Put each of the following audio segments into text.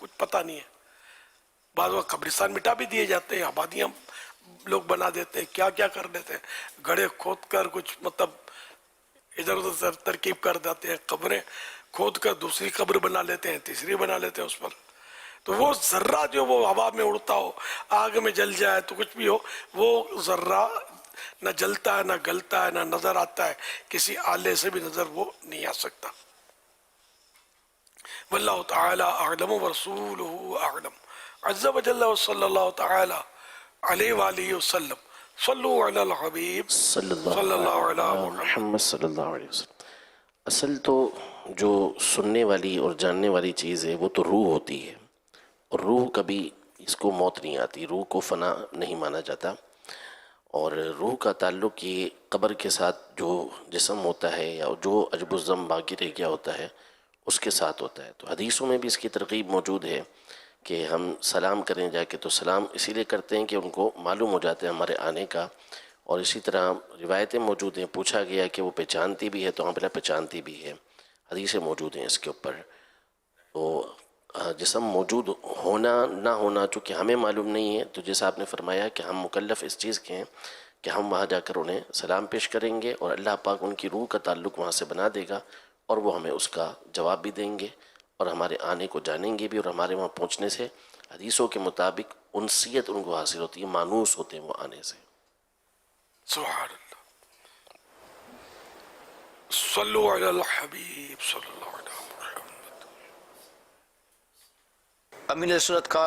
کچھ پتہ نہیں ہے. بعض وقت قبرستان مٹا بھی دیے جاتے ہیں, آبادیاں لوگ بنا دیتے ہیں, کیا کیا کر دیتے ہیں, گڑھے کھود کر کچھ مطلب ادھر ادھر ترکیب کر دیتے ہیں, قبریں کھود کر دوسری قبر بنا لیتے ہیں, تیسری بنا لیتے ہیں اس پر. تو وہ ذرہ جو وہ ہوا میں اڑتا ہو, آگ میں جل جائے تو کچھ بھی ہو, وہ ذرہ نہ جلتا ہے نہ گلتا ہے نہ نظر آتا ہے, کسی آلے سے بھی نظر وہ نہیں آ سکتا. واللہ تعالی اعلم ورسولہ اعلم عز وجل وصلی اللہ تعالی علیہ وآلہ وسلم. صلو علی الحبیب صلی صلی اللہ اللہ علی علیہ محمد. محمد صلی اللہ علیہ وسلم. اصل تو جو سننے والی اور جاننے والی چیز ہے وہ تو روح ہوتی ہے, اور روح کبھی اس کو موت نہیں آتی, روح کو فنا نہیں مانا جاتا. اور روح کا تعلق یہ قبر کے ساتھ جو جسم ہوتا ہے یا جو عجب الذم باقی رہ گیا ہوتا ہے اس کے ساتھ ہوتا ہے. تو حدیثوں میں بھی اس کی ترغیب موجود ہے کہ ہم سلام کریں جا کے, تو سلام اسی لیے کرتے ہیں کہ ان کو معلوم ہو جاتا ہے ہمارے آنے کا. اور اسی طرح روایتیں موجود ہیں, پوچھا گیا کہ وہ پہچانتی بھی ہے, تو ہاں پہچانتی بھی ہے, حدیثیں موجود ہیں اس کے اوپر. تو جسم موجود ہونا نہ ہونا چونکہ ہمیں معلوم نہیں ہے, تو جیسا آپ نے فرمایا کہ ہم مکلف اس چیز کے ہیں کہ ہم وہاں جا کر انہیں سلام پیش کریں گے, اور اللہ پاک ان کی روح کا تعلق وہاں سے بنا دے گا, اور وہ ہمیں اس کا جواب بھی دیں گے, اور ہمارے آنے کو جانیں گے بھی, اور ہمارے وہاں پہنچنے سے حدیثوں کے مطابق انسیت ان کو حاصل ہوتی ہے, مانوس ہوتے ہیں وہ آنے سے. سبحان اللہ. صلو علی الحبیب صلی اللہ علیہ محمد. امین سنت کا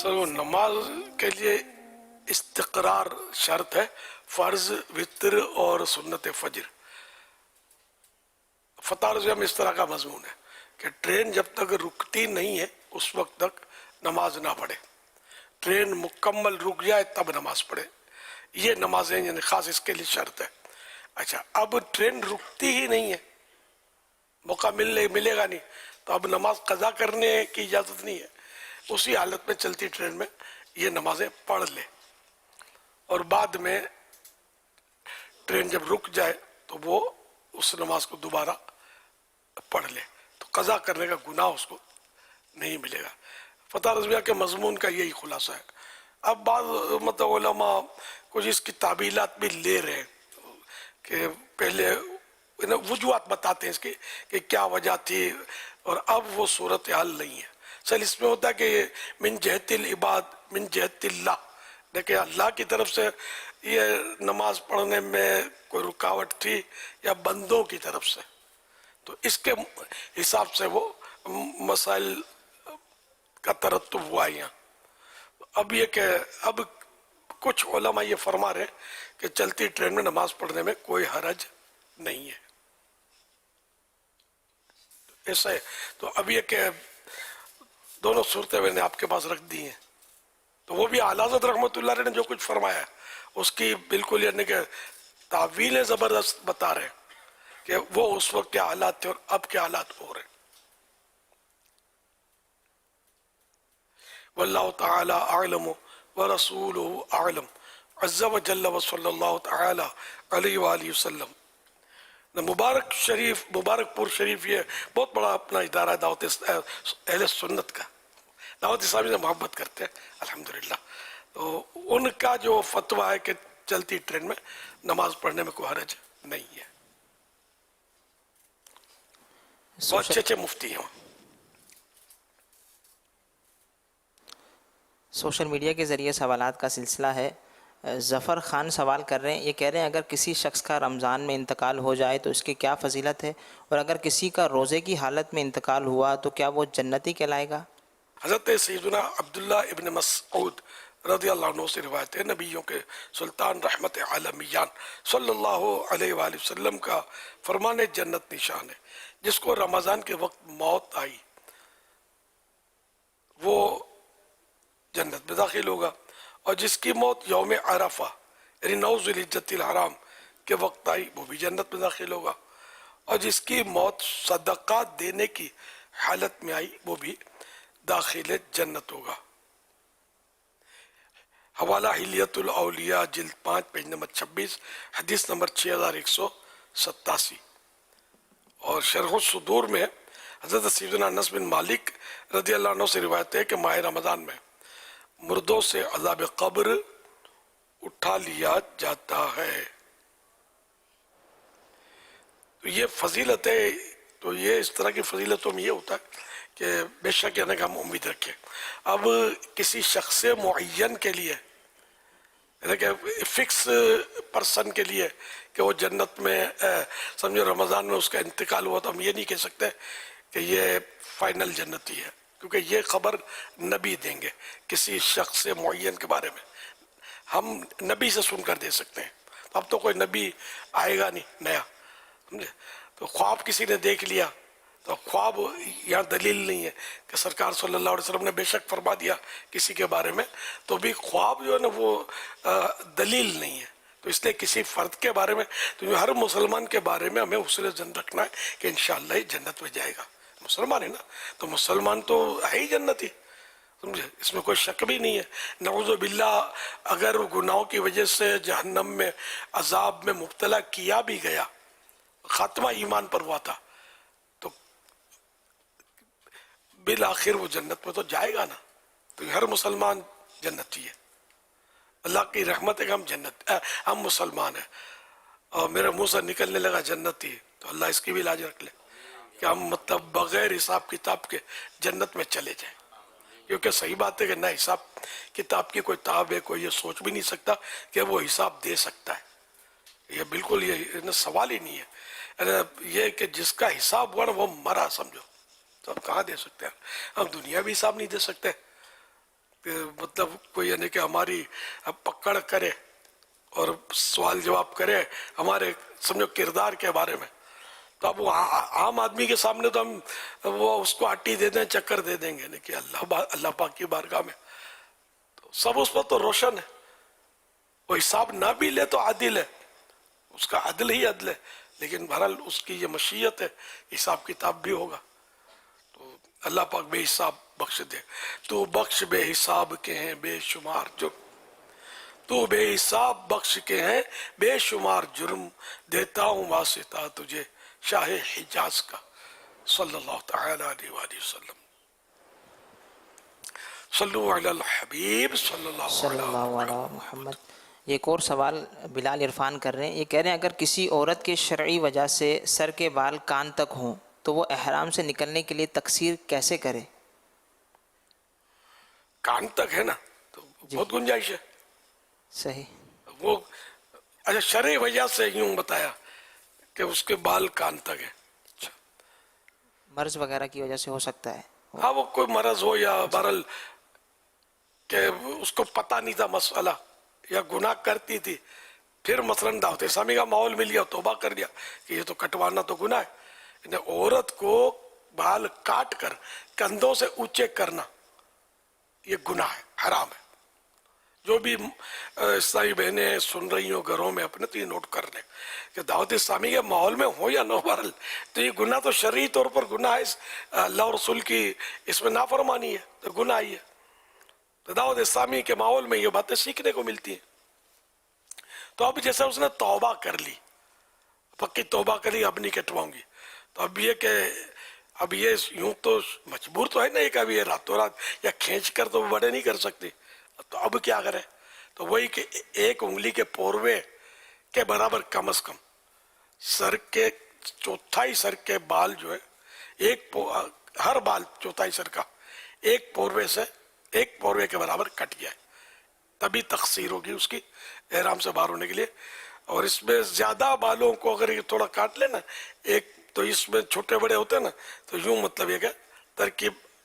سر وہ نماز کے لیے استقرار شرط ہے, فرض, وتر اور سنت فجر. فتح رضویہ میں اس طرح کا مضمون ہے کہ ٹرین جب تک رکتی نہیں ہے اس وقت تک نماز نہ پڑھے, ٹرین مکمل رک جائے تب نماز پڑھے. یہ نمازیں یعنی خاص اس کے لیے شرط ہے. اچھا, اب ٹرین رکتی ہی نہیں ہے, موقع ملے گا نہیں, تو اب نماز قضا کرنے کی اجازت نہیں ہے. اسی حالت میں چلتی ٹرین میں یہ نمازیں پڑھ لے, اور بعد میں ٹرین جب رک جائے تو وہ اس نماز کو دوبارہ پڑھ لے, تو قضا کرنے کا گناہ اس کو نہیں ملے گا. فتح رضویہ کے مضمون کا یہی خلاصہ ہے. اب بعض مطلب علماء کچھ اس کی تعبیلات بھی لے رہے ہیں کہ پہلے وجوہات بتاتے ہیں اس کی کہ کیا وجہ تھی, اور اب وہ صورتحال نہیں ہے. سر اس میں ہوتا ہے کہ من جہت العباد من جہت اللہ, دیکھیں اللہ کی طرف سے یہ نماز پڑھنے میں کوئی رکاوٹ تھی یا بندوں کی طرف سے, تو اس کے حساب سے وہ مسائل کا ترتب ہوا ہے یہاں. اب یہ کہ اب کچھ علماء یہ فرما رہے کہ چلتی ٹرین میں نماز پڑھنے میں کوئی حرج نہیں ہے. ایسا ہے, تو اب یہ کہ دونوں صورتیں میں نے آپ کے پاس رکھ دی ہیں, تو وہ بھی اعلیٰ حضرت رحمۃ اللہ علیہ نے جو کچھ فرمایا ہے اس کی بالکل یعنی کہ تعویلیں زبردست بتا رہے ہیں کہ وہ اس وقت کیا حالات تھے اور اب کیا حالات ہو رہے ہیں. واللہ تعالی اعلم ورسولہ اعلم عز وجل وصلی اللہ تعالی علیہ وآلہ وسلم. مبارک شریف, مبارک پور شریف یہ بہت بڑا اپنا ادارہ ہے دعوت اہل سنت کا, دعوت اسلامی سے محبت کرتے ہیں الحمدللہ. تو ان کا جو فتویٰ ہے کہ چلتی ٹرین میں نماز پڑھنے میں کوئی حرج نہیں ہے. بہت اچھے اچھے مفتی ہیں. سوشل میڈیا کے ذریعے سوالات کا سلسلہ ہے. ظفر خان سوال کر رہے ہیں, یہ کہہ رہے ہیں اگر کسی شخص کا رمضان میں انتقال ہو جائے تو اس کی کیا فضیلت ہے, اور اگر کسی کا روزے کی حالت میں انتقال ہوا تو کیا وہ جنتی کہلائے گا؟ حضرت سیدنا عبداللہ ابن مسعود رضی اللہ عنہ سے روایت ہے، نبیوں کے سلطان رحمت عالمیان صلی اللہ علیہ وآلہ وسلم کا فرمان جنت نشان ہے، جس کو رمضان کے وقت موت آئی وہ جنت میں داخل ہوگا، اور جس کی موت یوم عرفہ یعنی 9 ذی الحجۃ الحرام کے وقت آئی وہ بھی جنت میں داخل ہوگا، اور جس کی موت صدقات دینے کی حالت میں آئی وہ بھی داخل جنت ہوگا۔ حوالہ حلیت الاولیاء جلد 5 پیج نمبر 26 حدیث نمبر 6187۔ اور شرح الصدور میں حضرت سیدنا انس بن مالک رضی اللہ عنہ سے روایت ہے کہ ماہ رمضان میں مردوں سے عذاب قبر اٹھا لیا جاتا ہے۔ تو یہ فضیلت ہے، تو یہ اس طرح کی فضیلتوں میں یہ ہوتا ہے کہ بے شک یعنی کہ ہم امید رکھیں۔ اب کسی شخص معین کے لیے یعنی کہ فکس پرسن کے لیے کہ وہ جنت میں سمجھو رمضان میں اس کا انتقال ہوا تو ہم یہ نہیں کہہ سکتے کہ یہ فائنل جنتی ہے، کیونکہ یہ خبر نبی دیں گے کسی شخص معین کے بارے میں، ہم نبی سے سن کر دے سکتے ہیں۔ اب تو کوئی نبی آئے گا نہیں نیا، سمجھے؟ تو خواب کسی نے دیکھ لیا تو خواب یہاں دلیل نہیں ہے کہ سرکار صلی اللہ علیہ وسلم نے بے شک فرما دیا کسی کے بارے میں، تو بھی خواب جو ہے نا وہ دلیل نہیں ہے۔ تو اس لیے کسی فرد کے بارے میں، تو ہر مسلمان کے بارے میں ہمیں حسن ظن رکھنا ہے کہ انشاءاللہ یہ جنت میں جائے گا، مسلمان ہے نا، تو مسلمان تو ہے ہی جنتی، سمجھے؟ اس میں کوئی شک بھی نہیں ہے۔ نعوذ باللہ اگر گناہوں کی وجہ سے جہنم میں عذاب میں مبتلا کیا بھی گیا، خاتمہ ایمان پر ہوا تھا، تو بالآخر وہ جنت میں تو جائے گا نا۔ تو ہر مسلمان جنتی ہے، اللہ کی رحمت ہے کہ ہم مسلمان ہیں، اور میرے منہ سے نکلنے لگا جنتی، تو اللہ اس کی بھی لاج رکھ لے کہ ہم مطلب بغیر حساب کتاب کے جنت میں چلے جائیں، کیونکہ صحیح بات ہے کہ نہ حساب کتاب کی کوئی تاب ہے، کوئی یہ سوچ بھی نہیں سکتا کہ وہ حساب دے سکتا ہے، یہ بالکل یہ سوال ہی نہیں ہے۔ یہ کہ جس کا حساب ہوا نا وہ مرا، سمجھو، تو اب کہاں دے سکتے ہیں ہم؟ دنیا بھی حساب نہیں دے سکتے، مطلب کوئی یعنی کہ ہماری پکڑ کرے اور سوال جواب کرے ہمارے سمجھو کردار کے بارے میں، تو اب وہ عام آدمی کے سامنے تو ہم وہ اس کو آٹی دے دیں، چکر دے دیں گے، یعنی کہ اللہ پاک کی بارگاہ میں تو سب اس پر تو روشن ہے، وہ حساب نہ بھی لے تو عادل ہے، اس کا عدل ہی عدل ہے، لیکن بہرحال اس کی یہ مشیت ہے، حساب کتاب بھی ہوگا، تو اللہ پاک بے حساب بخش دے۔ تو بخش بے حساب کے ہیں بے شمار جرم، تو بے حساب بخش کے ہیں بے شمار جرم، دیتا ہوں واسطہ تجھے شاہ حجاز کا صلی اللہ تعالی علیہ وآلہ وسلم۔ صلو علی الحبیب صلی اللہ علیہ محمد۔ یہ ایک اور سوال بلال عرفان کر رہے ہیں، یہ کہہ رہے ہیں اگر کسی عورت کے شرعی وجہ سے سر کے بال کان تک ہوں تو وہ احرام سے نکلنے کے لیے تقصیر کیسے کرے؟ کان تک ہے نا تو بہت گنجائش ہے، صحیح۔ وہ اچھا شرعی وجہ سے یوں بتایا کہ اس کے بال کان تک ہے، مرض وغیرہ کی وجہ سے ہو سکتا ہے، ہاں وہ کوئی مرض ہو یا بہرحال کہ اس کو پتہ نہیں تھا مسئلہ یا گناہ کرتی تھی، پھر مثلاً دعوت اسلامی کا ماحول مل گیا، توبہ کر لیا کہ یہ تو کٹوانا تو گناہ ہے، یعنی عورت کو بال کاٹ کر کندھوں سے اونچے کرنا یہ گناہ ہے، حرام ہے۔ جو بھی اسلامی بہنیں سن رہی ہوں گھروں میں اپنے تو یہ نوٹ کر لیں کہ دعوت اسلامی کے ماحول میں ہو یا نہ ہو، بہرحال تو یہ گناہ تو شرعی طور پر گناہ ہے، اللہ اور رسول کی اس میں نافرمانی ہے تو گناہ ہی ہے۔ تو دعوت اسلامی کے ماحول میں یہ باتیں سیکھنے کو ملتی ہیں۔ تو اب جیسے اس نے توبہ کر لی، پکی توبہ کری، اب نہیں کٹواؤں گی، تو اب یہ کہ اب یہ یوں تو مجبور تو ہے نا، کہ اب یہ راتوں رات یا کھینچ کر تو بڑے نہیں کر سکتے، تو اب کیا کرے؟ تو وہی کہ ایک انگلی کے پوروے کے برابر کم از کم سر کے چوتھائی سر کے بال جو ہے ہر بال چوتھائی سر کا ایک پوروے کے برابر کٹ جائے، تبھی تقصیر ہوگی اس کی احرام سے باہر ہونے کے لیے۔ اور اس میں زیادہ بالوں کو اگر یہ تھوڑا کاٹ لے نا، ایک تو اس میں چھوٹے بڑے ہوتے ہیں نا، تو یوں مطلب یہ کہ ترکیب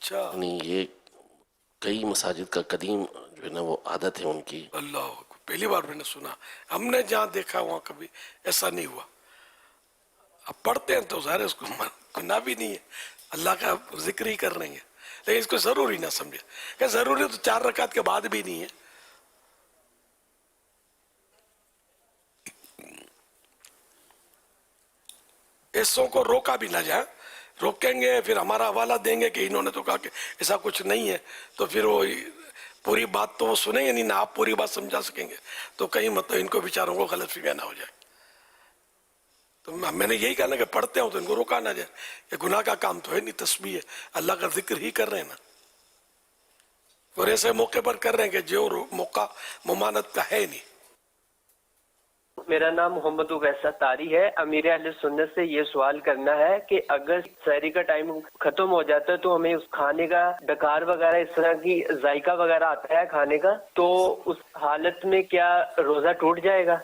اچھا یعنی یہ کئی مساجد کا قدیم جو ہے نا وہ عادت ہے ان کی. اللہ اکبر، پہلی بار میں نے سنا. ہم نے جہاں دیکھا وہاں کبھی ایسا نہیں ہوا. اب پڑھتے ہیں تو ظاہر ہے اس کو گناہ بھی نہیں ہے، اللہ کا ذکر ہی کر رہے ہیں، لیکن اس کو ضروری نہ سمجھے کہ ضروری تو 4 رکعت کے بعد بھی نہیں ہے. ایسوں کو روکا بھی نہ جائے. روکیں گے پھر ہمارا حوالہ دیں گے کہ انہوں نے تو کہا کہ ایسا کچھ نہیں ہے، تو پھر وہ پوری بات تو وہ سنیں گے نہیں نہ آپ پوری بات سمجھا سکیں گے، تو کہیں مطلب ان کو بیچاروں کو غلط فہمیاں نہ ہو جائے. تو میں نے یہی کہا نا کہ پڑھتے ہوں تو ان کو روکا نہ جائے. یہ گناہ کا کام تو ہے نہیں، تسبیح ہے، اللہ کا ذکر ہی کر رہے ہیں نا. اور ایسے موقع پر کر رہے ہیں کہ جو موقع ممانت کا ہے نہیں. میرا نام محمد عبیسہ طاری ہے. امیر اہل سنت سے یہ سوال کرنا ہے کہ اگر سحری کا ٹائم ختم ہو جاتا ہے تو ہمیں اس کھانے کا ڈکار وغیرہ اس طرح کی ذائقہ وغیرہ آتا ہے کھانے کا، تو اس حالت میں کیا روزہ ٹوٹ جائے گا؟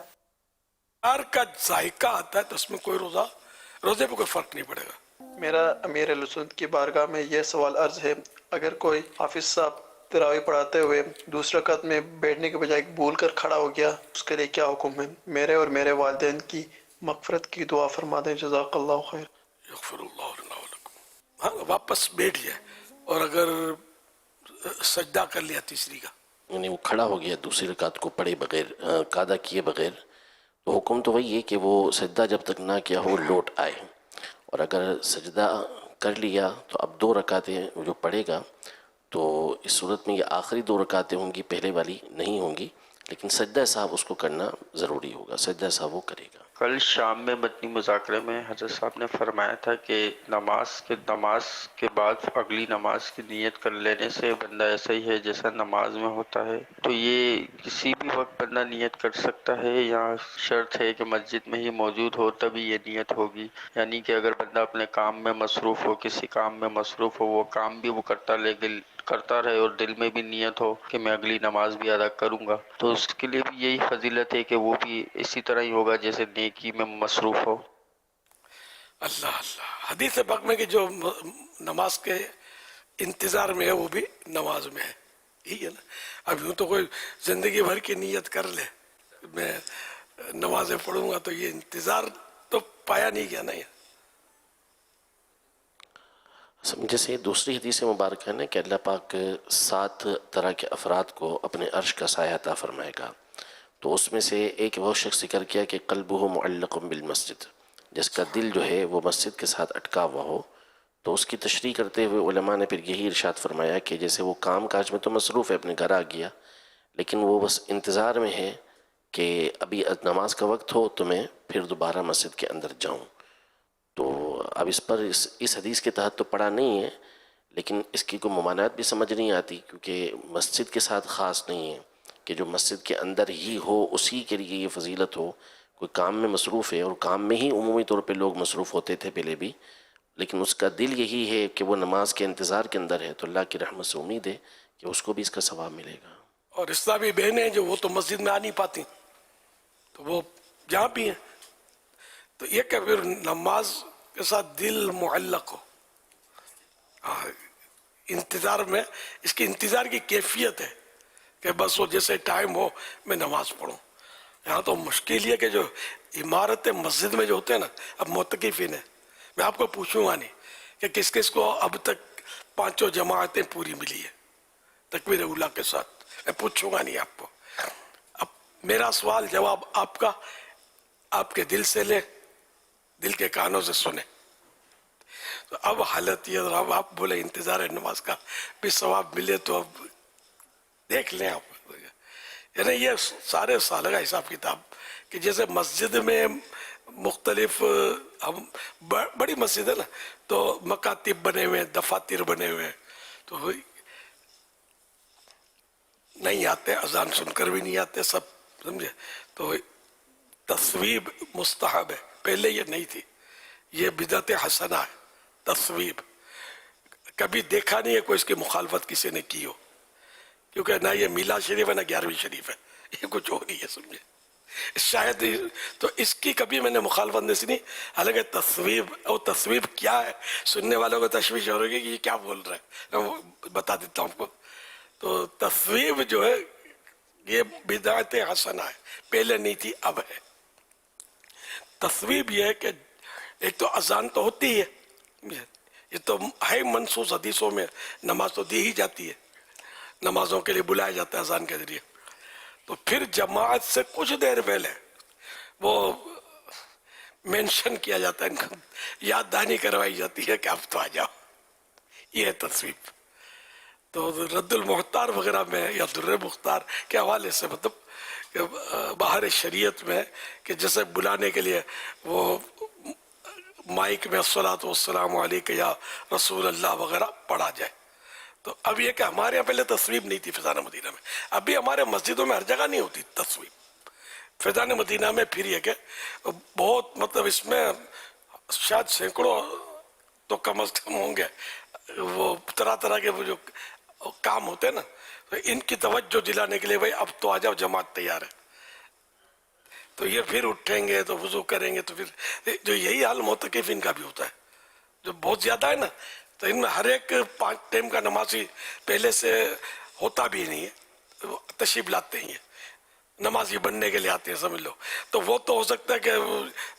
ہر کا ذائقہ آتا ہے تو اس میں کوئی روزے پہ کوئی فرق نہیں پڑے گا. میرا امیر اہل سنت کی بارگاہ میں یہ سوال عرض ہے، اگر کوئی حافظ صاحب تراویح پڑھاتے ہوئے دوسرے رکعت میں بیٹھنے کے بجائے بھول کر کھڑا ہو گیا، اس کے لیے کیا حکم ہے؟ میرے اور میرے والدین کی مغفرت کی دعا فرما دیں، جزاک اللہ خیر. یغفر اللہ لنا ولکم. ہاں واپس بیٹھ جائے، اور اگر سجدہ کر لیا تیسری کا، یعنی وہ کھڑا ہو گیا دوسری رکعت کو پڑھے بغیر، قاعدہ کیے بغیر، تو حکم تو وہی ہے کہ وہ سجدہ جب تک نہ کیا ہو لوٹ آئے. اور اگر سجدہ کر لیا تو اب 2 رکعتیں جو پڑھے گا تو اس صورت میں یہ آخری 2 رکعتیں ہوں گی، پہلے والی نہیں ہوں گی، لیکن سجدہ صاحب اس کو کرنا ضروری ہوگا، سجدہ صاحب وہ کرے گا. کل شام میں مدنی مذاکرے میں حضرت صاحب نے فرمایا تھا کہ نماز کے بعد اگلی نماز کی نیت کر لینے سے بندہ ایسا ہی ہے جیسا نماز میں ہوتا ہے. تو یہ کسی بھی وقت بندہ نیت کر سکتا ہے یا شرط ہے کہ مسجد میں ہی موجود ہو تبھی یہ نیت ہوگی؟ یعنی کہ اگر بندہ اپنے کام میں مصروف ہو، کسی کام میں مصروف ہو، وہ کام بھی وہ کرتا رہے اور دل میں بھی نیت ہو کہ میں اگلی نماز بھی ادا کروں گا، تو اس کے لیے بھی یہی فضیلت ہے کہ وہ بھی اسی طرح ہی ہوگا جیسے نیکی میں مصروف ہو. اللہ اللہ. حدیث پاک میں کہ جو نماز کے انتظار میں ہے وہ بھی نماز میں ہے، یہی ہے نا. اب یوں تو کوئی زندگی بھر کی نیت کر لے میں نمازیں پڑھوں گا تو یہ انتظار تو پایا نہیں گیا نا. جیسے دوسری حدیث مبارکہ ہے نا کہ اللہ پاک 7 طرح کے افراد کو اپنے عرش کا سایہ عطا فرمائے گا، تو اس میں سے ایک وہ شخص ذکر کیا کہ قلبہ معلق بالمسجد، جس کا دل جو ہے وہ مسجد کے ساتھ اٹکا ہوا ہو. تو اس کی تشریح کرتے ہوئے علماء نے پھر یہی ارشاد فرمایا کہ جیسے وہ کام کاج میں تو مصروف ہے، اپنے گھر آ گیا، لیکن وہ بس انتظار میں ہے کہ ابھی نماز کا وقت ہو تو میں پھر دوبارہ مسجد کے اندر جاؤں. تو اب اس پر اس حدیث کے تحت تو پڑھا نہیں ہے، لیکن اس کی کوئی ممانعت بھی سمجھ نہیں آتی، کیونکہ مسجد کے ساتھ خاص نہیں ہے کہ جو مسجد کے اندر ہی ہو اسی کے لیے یہ فضیلت ہو. کوئی کام میں مصروف ہے، اور کام میں ہی عمومی طور پہ لوگ مصروف ہوتے تھے پہلے بھی، لیکن اس کا دل یہی ہے کہ وہ نماز کے انتظار کے اندر ہے، تو اللہ کی رحمت سے امید ہے کہ اس کو بھی اس کا ثواب ملے گا. اور اسلامی بہنیں جو وہ تو مسجد میں آ نہیں پاتی، تو وہ جہاں بھی ہیں، تو یہ کہ پھر نماز کے ساتھ دل معلق ہو. انتظار میں اس کی انتظار کی کیفیت ہے کہ بس وہ جیسے ٹائم ہو میں نماز پڑھوں. یہاں تو مشکل یہ کہ جو عمارت مسجد میں جو ہوتے ہیں نا، اب معتکفین ہیں، میں آپ کو پوچھوں گا نہیں کہ کس کس کو اب تک 5 جماعتیں پوری ملی ہے تکبیر اولیٰ کے ساتھ، میں پوچھوں گا نہیں آپ کو. اب میرا سوال جواب آپ کے دل سے لیں، دل کے کانوں سے سنیں. تو اب حالت یہ، اب آپ بولے انتظار ہے نماز کا بھی ثواب ملے، تو اب دیکھ لیں آپ. یعنی یہ سارے سال کا حساب کتاب کہ جیسے مسجد میں مختلف بڑی مسجد ہے نا، تو مکاتب بنے ہوئے ہیں، دفاتر بنے ہوئے ہیں، تو نہیں آتے، اذان سن کر بھی نہیں آتے سب، سمجھے. تو تصویب مستحب ہے، پہلے یہ نہیں تھی، یہ بدعت حسنہ ہے. تصویب کبھی دیکھا نہیں ہے کوئی اس کی مخالفت کسی نے کی ہو، کیونکہ نہ یہ میلاد شریف ہے نہ 11ویں شریف ہے، یہ کچھ اور ہی ہے، سمجھے. شاید تو اس کی کبھی میں نے مخالفت نہیں سنی. حالانکہ تصویب اور تصویب کیا ہے, سننے والوں کو تشویش ہو رہی ہے کہ یہ کیا بول رہا ہے. میں بتا دیتا ہوں آپ کو. تو تصویب جو ہے یہ بدعت حسنہ ہے, پہلے نہیں تھی اب ہے. تصویب یہ ہے کہ ایک تو اذان تو ہوتی ہے, یہ تو ہے منصوص حدیثوں میں, نماز تو دی ہی جاتی ہے, نمازوں کے لیے بلایا جاتا ہے اذان کے ذریعے. تو پھر جماعت سے کچھ دیر پہلے وہ مینشن کیا جاتا ہے, ان کو یاد دہانی کروائی جاتی ہے کہ آپ تو آ جاؤ. یہ ہے تصویب. تو رد المختار وغیرہ میں یا در مختار کے حوالے سے مطلب باہر شریعت میں کہ جیسے بلانے کے لیے وہ مائک میں الصلاۃ والسلام علیک یا رسول اللہ وغیرہ پڑھا جائے. تو اب یہ کہ ہمارے یہاں پہلے تصویب نہیں تھی فیضان مدینہ میں, ابھی ہمارے مسجدوں میں ہر جگہ نہیں ہوتی تصویب. فیضان مدینہ میں پھر یہ کہ بہت مطلب اس میں شاید سینکڑوں تو کم از کم ہوں گے وہ طرح طرح کے وہ جو کام ہوتے ہیں نا, تو ان کی توجہ دلانے کے لیے بھائی اب تو آ جاؤ جماعت تیار ہے. تو یہ پھر اٹھیں گے تو وضو کریں گے, تو پھر جو یہی حال معتکفین کا بھی ہوتا ہے جو بہت زیادہ ہے نا, تو ان میں ہر ایک 5 ٹائم کا نمازی پہلے سے ہوتا بھی نہیں ہے, تشریف لاتے ہی ہیں, نمازی بننے کے لیے آتے ہیں سمجھ لو. تو وہ تو ہو سکتا ہے کہ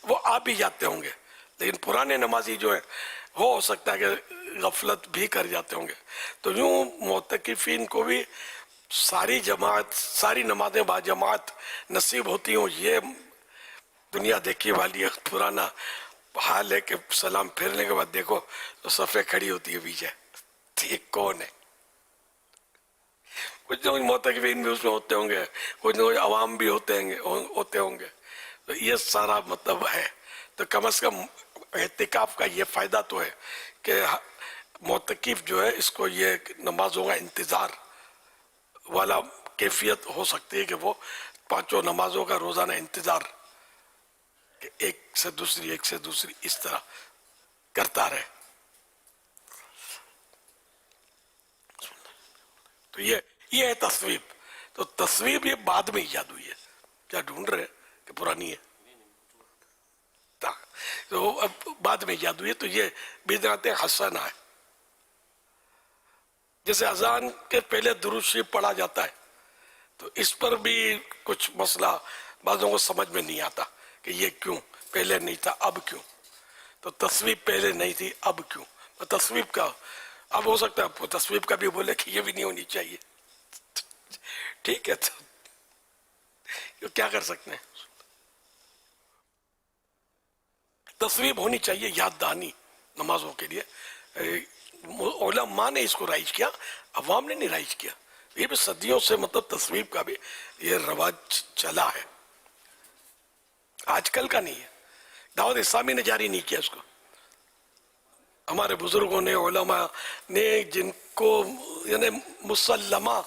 وہ آ بھی جاتے ہوں گے, لیکن پرانے نمازی جو ہیں وہ ہو سکتا ہے کہ غفلت بھی کر جاتے ہوں گے. تو یوں معتکفین کو بھی ساری جماعت, ساری نمازیں با جماعت نصیب ہوتی ہوں, یہ دنیا دیکھی والی ایک پرانا حال ہے کہ سلام پھیرنے کے بعد دیکھو تو صفیں کھڑی ہوتی ہے پیچھے, ٹھیک کون ہے. کچھ نہ کچھ معتکفین بھی اس میں ہوتے ہوں گے, کچھ نہ کچھ عوام بھی ہوتے ہوں گے. تو یہ سارا مطلب ہے. تو کم از کم اعتکاف کا یہ فائدہ تو ہے کہ معتکف جو ہے اس کو یہ نمازوں کا انتظار والا کیفیت ہو سکتی ہے کہ وہ 5 نمازوں کا روزانہ انتظار کہ ایک سے دوسری اس طرح کرتا رہے. تو یہ ہے تصویب. تو تصویب یہ بعد میں ایجاد ہوئی ہے. کیا ڈھونڈ رہے کہ پرانی ہے؟ تو اب بعد میں ایجاد ہوئی ہے. تو یہ بدعت حسنہ ہے. جیسے اذان کے پہلے درود شریف پڑھا جاتا ہے, تو اس پر بھی کچھ مسئلہ بعضوں کو سمجھ میں نہیں آتا کہ یہ کیوں پہلے نہیں تھا اب کیوں. تو تصویب پہلے نہیں تھی اب کیوں. تصویب کا اب ہو سکتا ہے تصویب کا بھی بولے کہ یہ بھی نہیں ہونی چاہیے, ٹھیک ہے, تو کیا کر سکتے ہیں. تصویب ہونی چاہیے یاد دہانی نمازوں کے لیے. علماء نے اس کو رائج کیا, عوام نے نہیں رائج کیا. یہ بھی صدیوں سے مطلب تصویب کا بھی یہ رواج چلا ہے, آج کل کا نہیں ہے. دعوت اسلامی نے جاری نہیں کیا اس کو. ہمارے بزرگوں نے, علماء نے, جن کو یعنی مسلمہ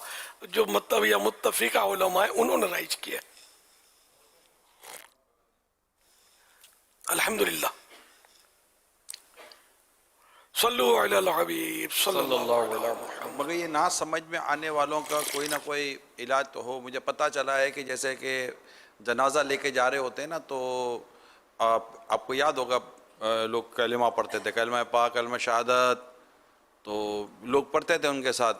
جو مطلب یا متفقہ علماء ہیں, انہوں نے رائج کیا. الحمدللہ. صلو علی الحبیب صلی اللہ علیہ وسلم. مگر یہ نہ سمجھ میں آنے والوں کا کوئی نہ کوئی علاج تو ہو. مجھے پتہ چلا ہے کہ جیسے کہ جنازہ لے کے جا رہے ہوتے ہیں نا, تو آپ کو یاد ہوگا لوگ کلمہ پڑھتے تھے, کلمہ پاک, کلمہ شہادت, تو لوگ پڑھتے تھے ان کے ساتھ.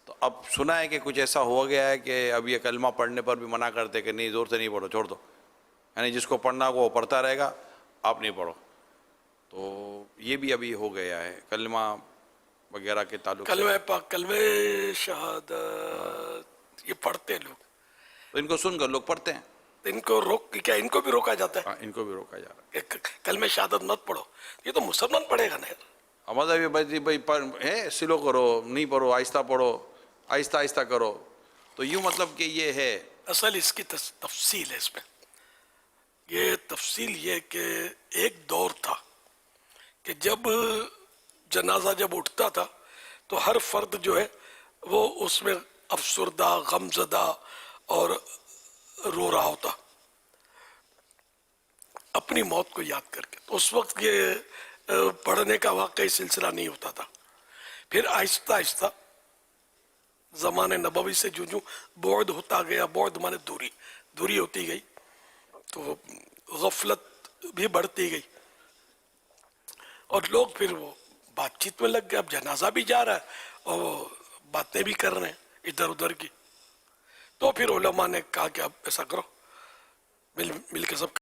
تو اب سنا ہے کہ کچھ ایسا ہو گیا ہے کہ اب یہ کلمہ پڑھنے پر بھی منع کرتے کہ نہیں, زور سے نہیں پڑھو, چھوڑ دو, یعنی جس کو پڑھنا وہ پڑھتا رہے گا, آپ نہیں پڑھو. تو یہ بھی ابھی ہو گیا ہے کلمہ وغیرہ کے تعلق سے. کلمہ پاک, کلمہ شہادت یہ پڑھتے ہیں لوگ, تو ان کو سن کر لوگ پڑھتے ہیں. ان کو کیا ان کو بھی روکا جاتا ہے؟ ہاں, ان کو بھی روکا جا رہا ہے. کلمہ شہادت مت پڑھو. یہ تو مسلمان پڑھے گا نا یار. مذہبی بھائی ہے, سلو کرو, نہیں پڑھو, آہستہ پڑھو, آہستہ آہستہ کرو. تو یوں مطلب کہ یہ ہے اصل اس کی تفصیل ہے. اس میں یہ تفصیل یہ کہ ایک دور تھا کہ جب جنازہ جب اٹھتا تھا تو ہر فرد جو ہے وہ اس میں افسردہ, غمزدہ اور رو رہا ہوتا اپنی موت کو یاد کر کے. تو اس وقت یہ پڑھنے کا واقعی سلسلہ نہیں ہوتا تھا. پھر آہستہ آہستہ زمانے نبوی سے جو بعد ہوتا گیا, بعد مانے دوری ہوتی گئی, تو غفلت بھی بڑھتی گئی اور لوگ پھر وہ بات چیت میں لگ گئے. اب جنازہ بھی جا رہا ہے اور وہ باتیں بھی کر رہے ہیں ادھر ادھر کی. تو پھر علماء نے کہا کہ اب ایسا کرو مل کے سب